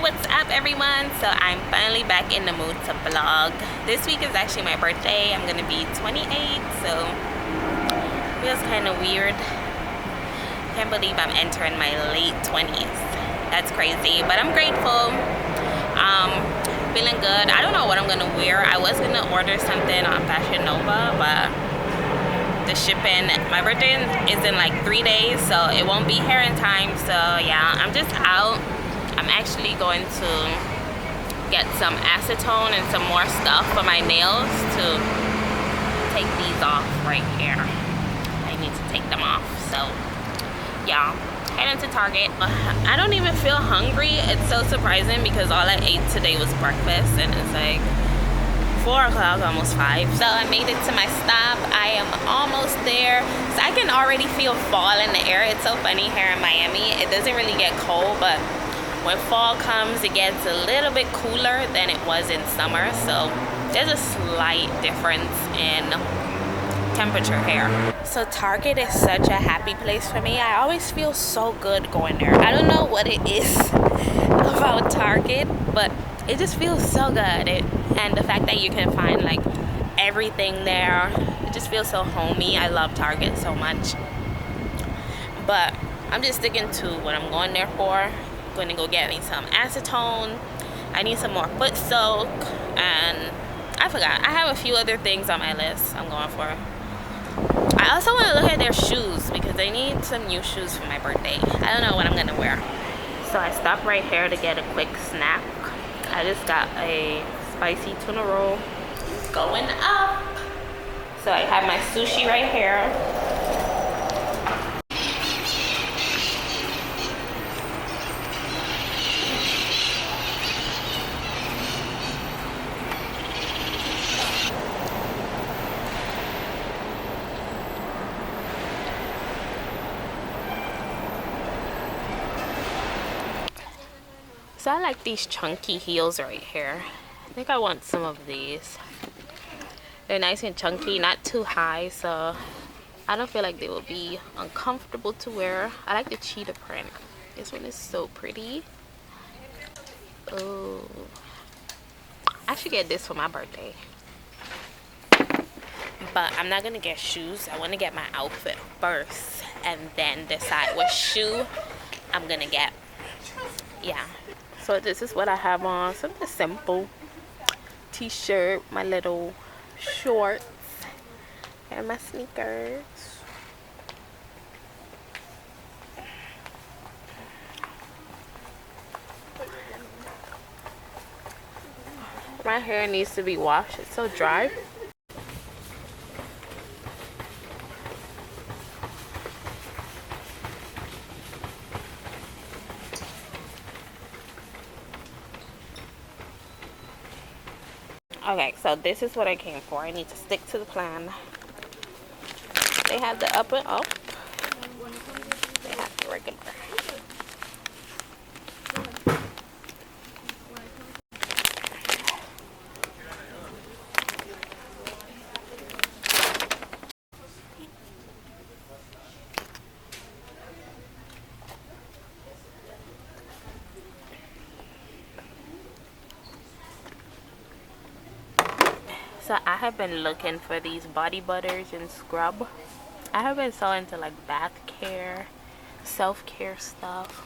what's up everyone? So I'm finally back in the mood to vlog. This week is actually my birthday. I'm gonna be 28, so feels kind of weird. Can't believe I'm entering my late 20s. That's crazy, but I'm grateful. Feeling good. I don't know what I'm gonna wear. I was gonna order something on Fashion Nova, but the shipping, my birthday is in like 3 days, so it won't be here in time. So yeah, I'm just out. I'm actually going to get some acetone and some more stuff for my nails to take these off right here. I need to take them off. So yeah, heading to Target. I don't even feel hungry. It's so surprising because all I ate today was breakfast and it's like 4 o'clock, almost 5. So I made it to my stop. I am almost there. So I can already feel fall in the air. It's so funny here in Miami. It doesn't really get cold, but when fall comes, it gets a little bit cooler than it was in summer. So there's a slight difference in temperature here. So Target is such a happy place for me. I always feel so good going there. I don't know what it is about Target, but it just feels so good. And the fact that you can find like everything there, it just feels so homey. I love Target so much. But I'm just sticking to what I'm going there for. I'm going to go get me some acetone. I need some more foot soak, and I forgot. I have a few other things on my list I'm going for. I also want to look at their shoes because I need some new shoes for my birthday. I don't know what I'm going to wear. So I stopped right here to get a quick snack. I just got a spicy tuna roll. Going up. So I have my sushi right here. So I like these chunky heels right here. I think I want some of these. They're nice and chunky, not too high, so I don't feel like they will be uncomfortable to wear. I like the cheetah print. This one is so pretty. Oh, I should get this for my birthday. But I'm not gonna get shoes. I want to get my outfit first and then decide what shoe I'm gonna get. Yeah. So this is what I have on. Something simple. T-shirt, my little shorts, and my sneakers. My hair needs to be washed. It's so dry. Okay, so this is what I came for. I need to stick to the plan. They have the up and up. They have the regular. So I have been looking for these body butters and scrub. I have been so into like bath care, self-care stuff.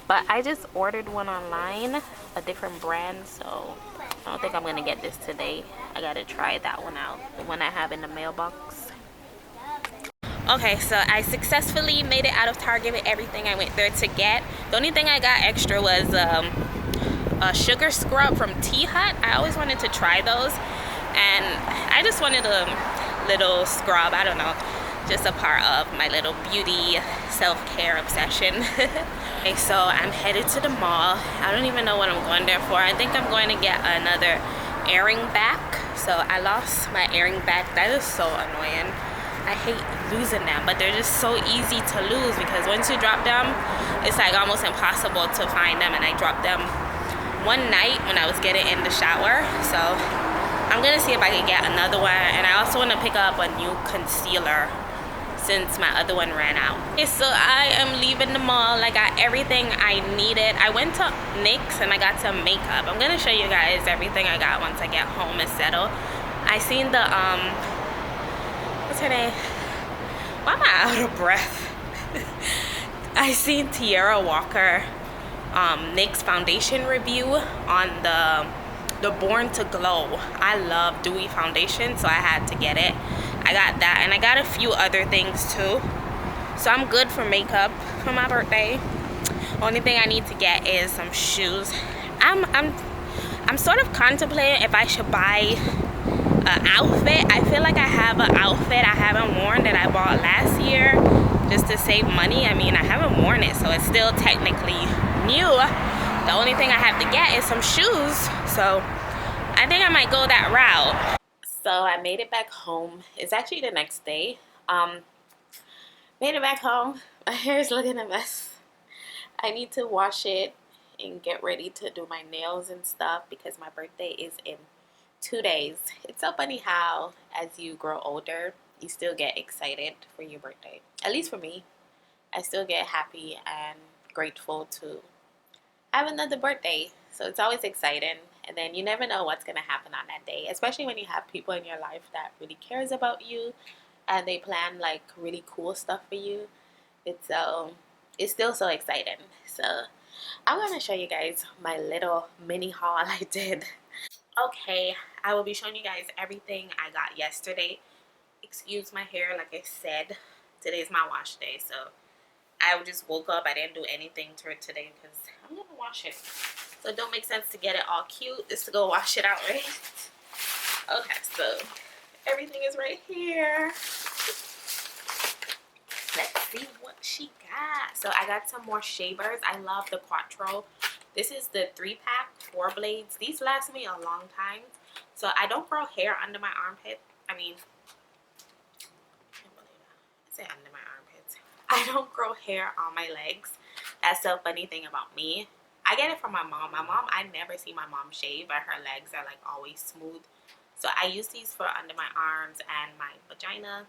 But I just ordered one online, a different brand, so I don't think I'm gonna get this today. I gotta try that one out, the one I have in the mailbox. Okay, so I successfully made it out of Target with everything I went there to get. The only thing I got extra was a sugar scrub from Tyiece. I always wanted to try those. And I just wanted a little scrub, I don't know, just a part of my little beauty self-care obsession. Okay, so I'm headed to the mall. I don't even know what I'm going there for. I think I'm going to get another earring back. So I lost my earring back. That is so annoying. I hate losing them, but they're just so easy to lose because once you drop them, it's like almost impossible to find them. And I dropped them one night when I was getting in the shower. So I'm gonna see if I can get another one, and I also want to pick up a new concealer. since my other one ran out. Okay, so I am leaving the mall. I got everything I needed. I went to NYX and I got some makeup. I'm gonna show you guys everything I got once I get home and settle. I seen the what's her name? Why am I out of breath? I seen Tierra Walker NYX foundation review on the Born to Glow. I love dewy foundation, so I had to get it. I got that, and I got a few other things too. So I'm good for makeup for my birthday. Only thing I need to get is some shoes. I'm sort of contemplating if I should buy an outfit. I feel like I have an outfit I haven't worn that I bought last year just to save money. I mean, I haven't worn it, so it's still technically new. The only thing I have to get is some shoes, so I think I might go that route. So I made it back home. It's actually the next day. Made it back home. My hair is looking a mess. I need to wash it and get ready to do my nails and stuff because my birthday is in 2 days. It's so funny how as you grow older, you still get excited for your birthday. At least for me. I still get happy and grateful to have another birthday. So it's always exciting. And then you never know what's going to happen on that day. Especially when you have people in your life that really cares about you. And they plan like really cool stuff for you. It's still so exciting. So I'm going to show you guys my little mini haul I did. Okay, I will be showing you guys everything I got yesterday. Excuse my hair, like I said. Today's my wash day, so I just woke up. I didn't do anything to it today because I'm going to wash it. So it don't make sense to get it all cute just to go wash it out, right? Okay, so everything is right here. Let's see what she got. So I got some more shavers. I love the Quattro. This is the 3-pack, 4 blades. These last me a long time. So I don't grow hair under my armpit. I mean, I can't believe that. I say under my armpits. I don't grow hair on my legs. That's the funny thing about me. I get it from my mom. I never see my mom shave, but her legs are like always smooth. So I use these for under my arms and my vagina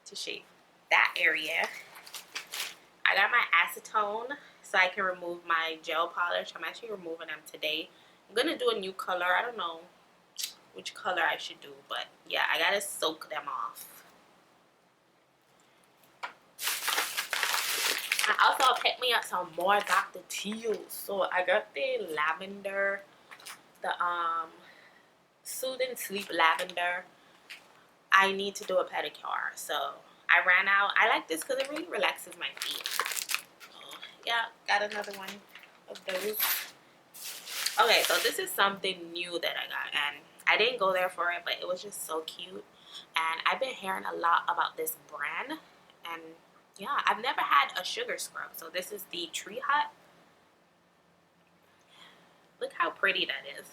to shave that area. I got my acetone so I can remove my gel polish. I'm actually removing them today. I'm gonna do a new color. I don't know which color I should do, but yeah, I gotta soak them off. I also picked me up some more Dr. Tyiece. So I got the lavender, the soothing sleep lavender. I need to do a pedicure, so I ran out. I like this because it really relaxes my feet. So, yeah, got another one of those. Okay, so this is something new that I got, and I didn't go there for it, but it was just so cute. And I've been hearing a lot about this brand, and yeah, I've never had a sugar scrub. So this is the Tree Hut. Look how pretty that is.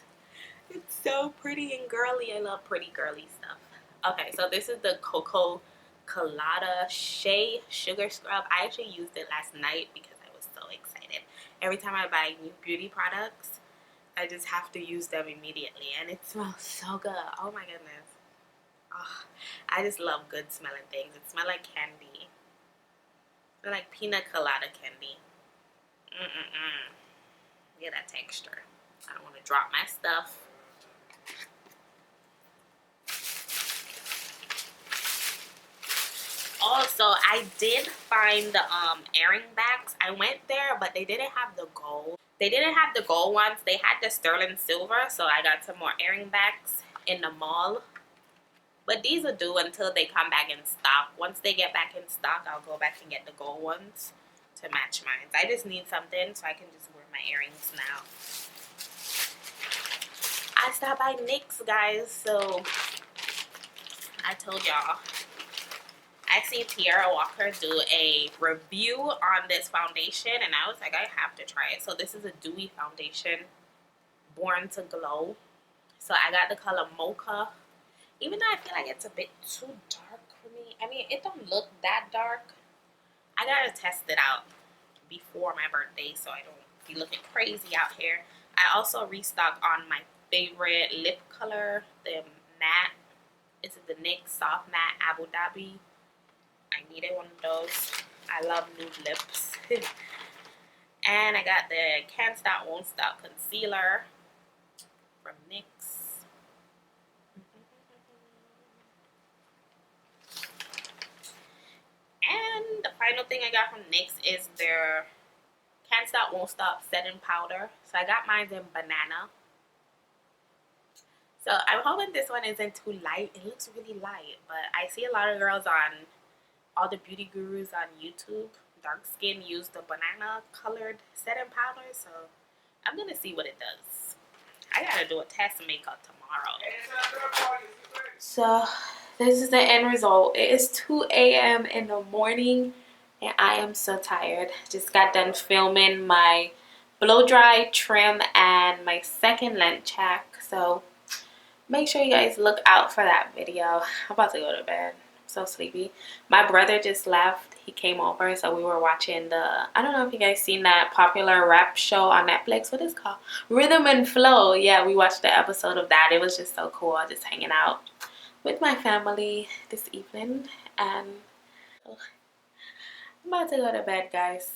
It's so pretty and girly. I love pretty girly stuff. Okay, so this is the Cocoa Colada Shea Sugar Scrub. I actually used it last night because I was so excited. Every time I buy new beauty products, I just have to use them immediately. And it smells so good. Oh my goodness. Oh, I just love good smelling things. It smells like candy. It's like pina colada candy. Get that texture. I don't want to drop my stuff. Also, I did find the earring backs. I went there, but they didn't have the gold. They didn't have the gold ones. They had the sterling silver, so I got some more earring backs in the mall. But these will do until they come back in stock. Once they get back in stock, I'll go back and get the gold ones to match mine. I just need something so I can just wear my earrings now. I stopped by NYX, guys, so I told y'all. I seen Tierra Walker do a review on this foundation, and I was like, I have to try it. So this is a dewy foundation, Born to Glow. So I got the color Mocha. Even though I feel like it's a bit too dark for me. I mean, it don't look that dark. I gotta test it out before my birthday so I don't be looking crazy out here. I also restocked on my favorite lip color, the matte. This is the NYX Soft Matte Abu Dhabi. I needed one of those. I love nude lips. And I got the Can't Stop Won't Stop concealer from NYX. And the final thing I got from NYX is their Can't Stop Won't Stop setting powder. So I got mine in banana. So I'm hoping this one isn't too light. It looks really light, but I see a lot of girls on all the beauty gurus on YouTube, dark skin, use the banana colored setting powder. So I'm gonna see what it does. I gotta do a test makeup tomorrow. So this is the end result. It is 2 a.m. in the morning and I am so tired. Just got done filming my blow dry, trim, and my second length check. So make sure you guys look out for that video. I'm about to go to bed. I'm so sleepy. My brother just left. He came over, so we were watching I don't know if you guys seen that popular rap show on Netflix. What is it called? Rhythm and Flow. Yeah, we watched the episode of that. It was just so cool. Just hanging out with my family this evening. And I'm about to go to bed, guys.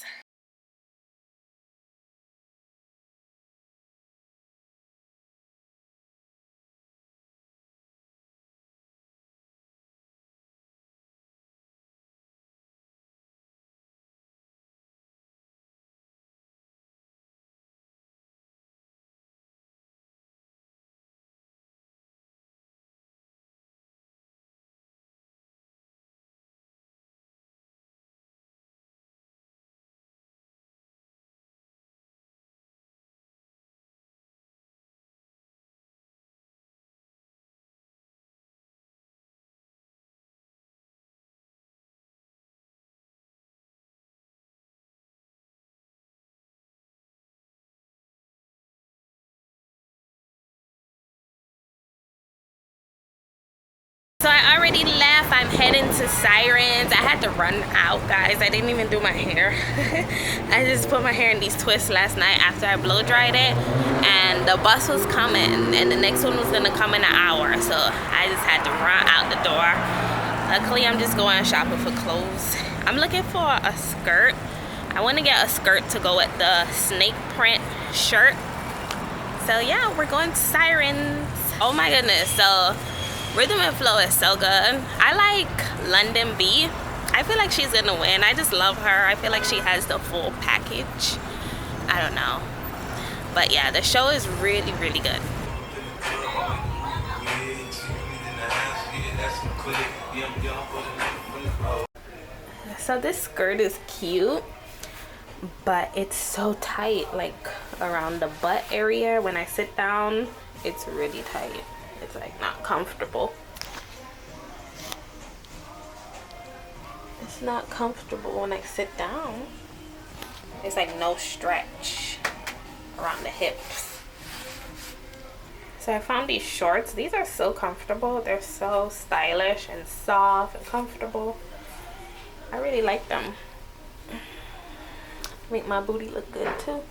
So I already left. I'm heading to Sirens. I had to run out, guys. I didn't even do my hair. I just put my hair in these twists last night after I blow dried it. And the bus was coming. And the next one was going to come in an hour. So I just had to run out the door. Luckily, I'm just going shopping for clothes. I'm looking for a skirt. I want to get a skirt to go with the snake print shirt. So yeah, we're going to Sirens. Oh my goodness. So Rhythm and Flow is so good. I like London B. I feel like she's gonna win. I just love her. I feel like she has the full package. I don't know. But yeah, the show is really, really good. So this skirt is cute, but it's so tight, like around the butt area. When I sit down, it's really tight. It's like not comfortable. It's not comfortable when I sit down. It's like no stretch around the hips. So I found these shorts. These are so comfortable. They're so stylish and soft and comfortable. I really like them. Make my booty look good too.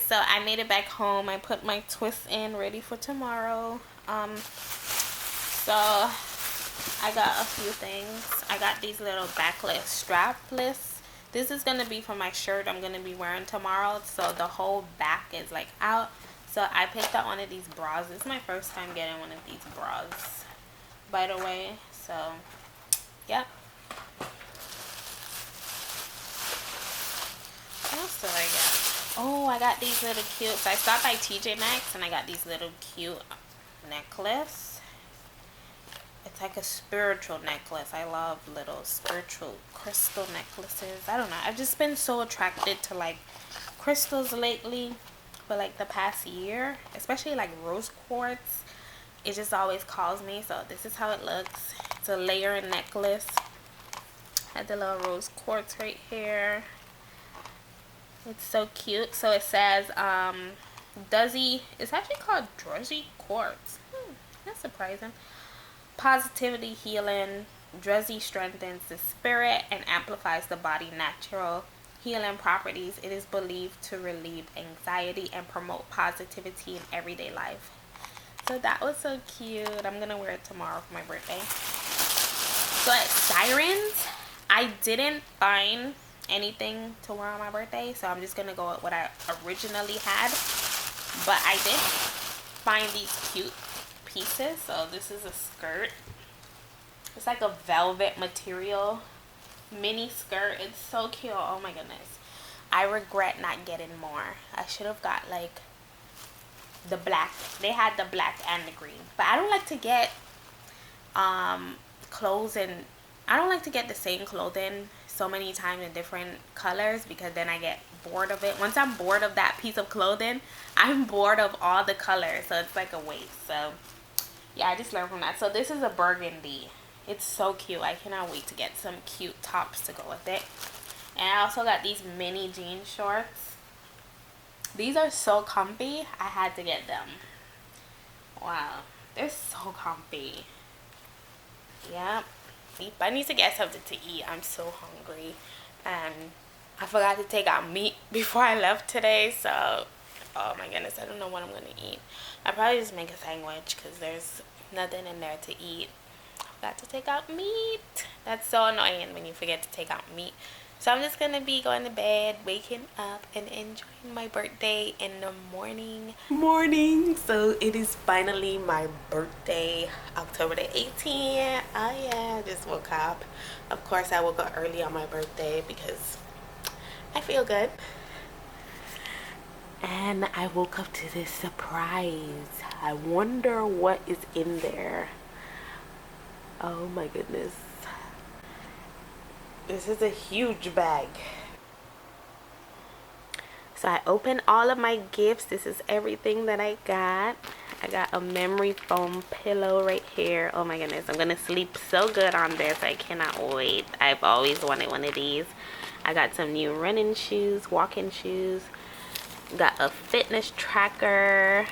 So I made it back home. I put my twists in, ready for tomorrow. So I got a few things. I got these little backless strapless. This is gonna be for my shirt I'm gonna be wearing tomorrow. So the whole back is like out. So I picked out one of these bras. This is my first time getting one of these bras, by the way. So yeah. What else did I get? Oh, I got these little cute. So I stopped by TJ Maxx and I got these little cute necklace. It's like a spiritual necklace. I love little spiritual crystal necklaces. I don't know. I've just been so attracted to like crystals lately. But like the past year, especially like rose quartz, it just always calls me. So this is how it looks. It's a layer necklace. Had the little rose quartz right here. It's so cute. So it says Duzzy. It's actually called Druzzy Quartz. That's surprising. Positivity, healing. Druzzy strengthens the spirit and amplifies the body's natural healing properties. It is believed to relieve anxiety and promote positivity in everyday life. So that was so cute. I'm gonna wear it tomorrow for my birthday. So at Sirens, I didn't find anything to wear on my birthday, so I'm just gonna go with what I originally had. But I did find these cute pieces. So this is a skirt. It's like a velvet material mini skirt. It's so cute. Oh my goodness. I regret not getting more. I should have got like the black. They had the black and the green. But I don't like to get clothes, and I don't like to get the same clothing so many times in different colors, because then I get bored of it. Once I'm bored of that piece of clothing, I'm bored of all the colors, so it's like a waste. So yeah, I just learned from that. So this is a burgundy. It's so cute. I cannot wait to get some cute tops to go with it. And I also got these mini jean shorts. These are so comfy. I had to get them. Wow, they're so comfy. Yep. I need to get something to eat. I'm so hungry. And I forgot to take out meat before I left today. So, oh my goodness, I don't know what I'm going to eat. I'll probably just make a sandwich because there's nothing in there to eat. I forgot to take out meat. That's so annoying when you forget to take out meat. So I'm just going to be going to bed, waking up, and enjoying my birthday in the morning. So it is finally my birthday, October the 18th. Oh yeah, I just woke up. Of course, I woke up early on my birthday because I feel good. And I woke up to this surprise. I wonder what is in there. Oh my goodness. This is a huge bag. So I opened all of my gifts. This is everything that I got. I got a memory foam pillow right here. Oh my goodness, I'm gonna sleep so good on this. I cannot wait. I've always wanted one of these. I got some new running shoes, walking shoes. Got a fitness tracker.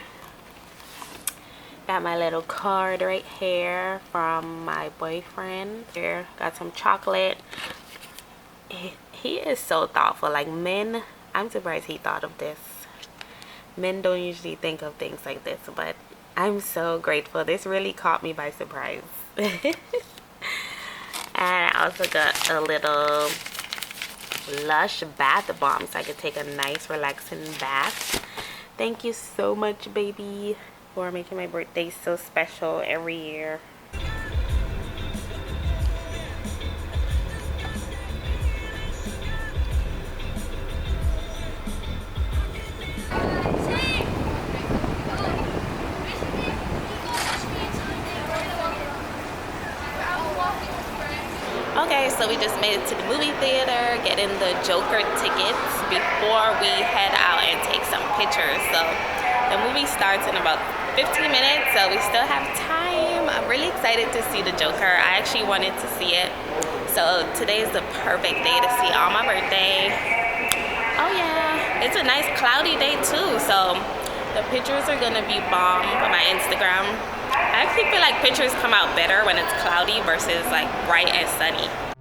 Got my little card right here from my boyfriend. Here, got some chocolate. He is so thoughtful. Like, men, I'm surprised he thought of this. Men don't usually think of things like this, but I'm so grateful. This really caught me by surprise. And I also got a little Lush bath bomb so I could take a nice relaxing bath. Thank you so much, baby, for making my birthday so special every year. Okay, so we just made it to the movie theater, getting the Joker tickets before we head out and take some pictures. So the movie starts in about 15 minutes, so we still have time. I'm really excited to see the Joker. I actually wanted to see it. So today is the perfect day to see on my birthday. Oh yeah, it's a nice cloudy day too, so the pictures are gonna be bomb for my Instagram. I actually feel like pictures come out better when it's cloudy versus like bright and sunny.